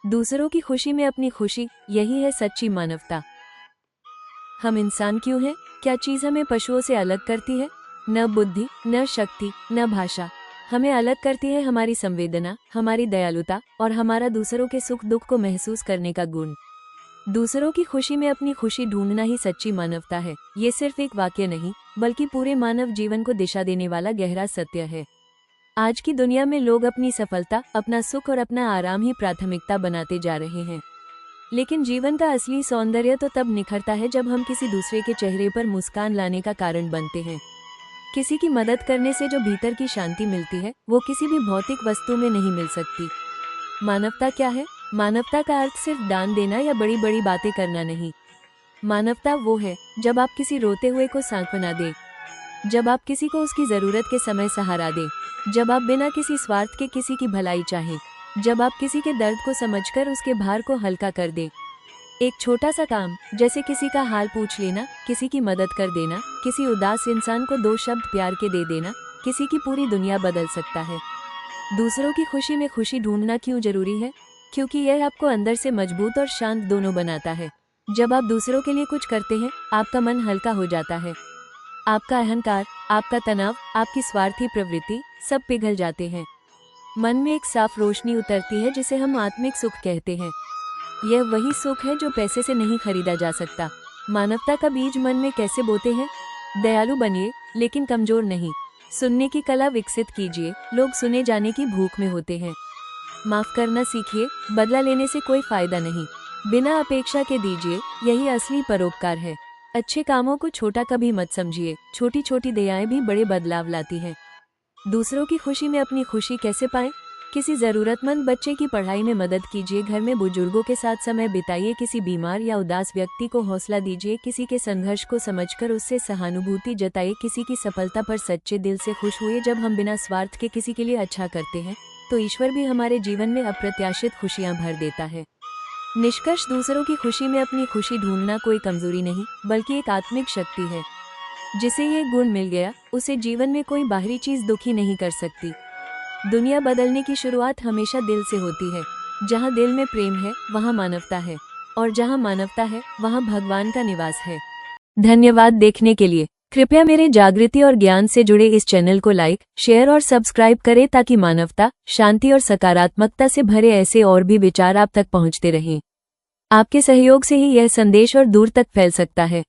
दूसरों की खुशी में अपनी खुशी, यही है सच्ची मानवता। हम इंसान क्यों हैं? क्या चीज हमें पशुओं से अलग करती है? न बुद्धि, न शक्ति, न भाषा। हमें अलग करती है हमारी संवेदना, हमारी दयालुता और हमारा दूसरों के सुख दुख को महसूस करने का गुण। दूसरों की खुशी में अपनी खुशी ढूंढना ही सच्ची मानवता है। ये सिर्फ एक वाक्य नहीं, बल्कि पूरे मानव जीवन को दिशा देने वाला गहरा सत्य है। आज की दुनिया में लोग अपनी सफलता, अपना सुख और अपना आराम ही प्राथमिकता बनाते जा रहे हैं। लेकिन जीवन का असली सौंदर्य तो तब निखरता है जब हम किसी दूसरे के चेहरे पर मुस्कान लाने का कारण बनते हैं। किसी की मदद करने से जो भीतर की शांति मिलती है, वो किसी भी भौतिक वस्तु में नहीं मिल सकती। मानवता क्या है? मानवता का अर्थ सिर्फ दान देना या बड़ी बड़ी बातें करना नहीं। मानवता वो है जब आप किसी रोते हुए को सांत्वना दे, जब आप किसी को उसकी जरूरत के समय सहारा दे, जब आप बिना किसी स्वार्थ के किसी की भलाई चाहें, जब आप किसी के दर्द को समझकर उसके भार को हल्का कर दे। एक छोटा सा काम, जैसे किसी का हाल पूछ लेना, किसी की मदद कर देना, किसी उदास इंसान को 2 शब्द प्यार के दे देना, किसी की पूरी दुनिया बदल सकता है। दूसरों की खुशी में खुशी ढूंढना क्यों जरूरी है? क्योंकि यह आपको अंदर से मजबूत और शांत दोनों बनाता है। जब आप दूसरों के लिए कुछ करते हैं, आपका मन हल्का हो जाता है। आपका अहंकार, आपका तनाव, आपकी स्वार्थी प्रवृत्ति सब पिघल जाते हैं। मन में एक साफ रोशनी उतरती है जिसे हम आत्मिक सुख कहते हैं। यह वही सुख है जो पैसे से नहीं खरीदा जा सकता। मानवता का बीज मन में कैसे बोते हैं? दयालु बनिए, लेकिन कमजोर नहीं। सुनने की कला विकसित कीजिए, लोग सुने जाने की भूख में होते हैं। माफ करना सीखिए, बदला लेने से कोई फायदा नहीं। बिना अपेक्षा के दीजिए, यही असली परोपकार है। अच्छे कामों को छोटा कभी मत समझिए, छोटी छोटी दयाएं भी बड़े बदलाव लाती हैं। दूसरों की खुशी में अपनी खुशी कैसे पाएं? किसी जरूरतमंद बच्चे की पढ़ाई में मदद कीजिए, घर में बुजुर्गों के साथ समय बिताइए, किसी बीमार या उदास व्यक्ति को हौसला दीजिए, किसी के संघर्ष को समझकर उससे सहानुभूति जताइए, किसी की सफलता पर सच्चे दिल से खुश हुए। जब हम बिना स्वार्थ के किसी के लिए अच्छा करते हैं, तो ईश्वर भी हमारे जीवन में अप्रत्याशित खुशियां भर देता है। निष्कर्ष, दूसरों की खुशी में अपनी खुशी ढूंढना कोई कमजोरी नहीं, बल्कि एक आत्मिक शक्ति है। जिसे ये गुण मिल गया, उसे जीवन में कोई बाहरी चीज दुखी नहीं कर सकती। दुनिया बदलने की शुरुआत हमेशा दिल से होती है। जहाँ दिल में प्रेम है, वहाँ मानवता है, और जहाँ मानवता है, वहाँ भगवान का निवास है। धन्यवाद देखने के लिए। कृपया मेरे जागृति और ज्ञान से जुड़े इस चैनल को लाइक, शेयर और सब्सक्राइब करें ताकि मानवता, शांति और सकारात्मकता से भरे ऐसे और भी विचार आप तक पहुँचते रहें। आपके सहयोग से ही यह संदेश और दूर तक फैल सकता है।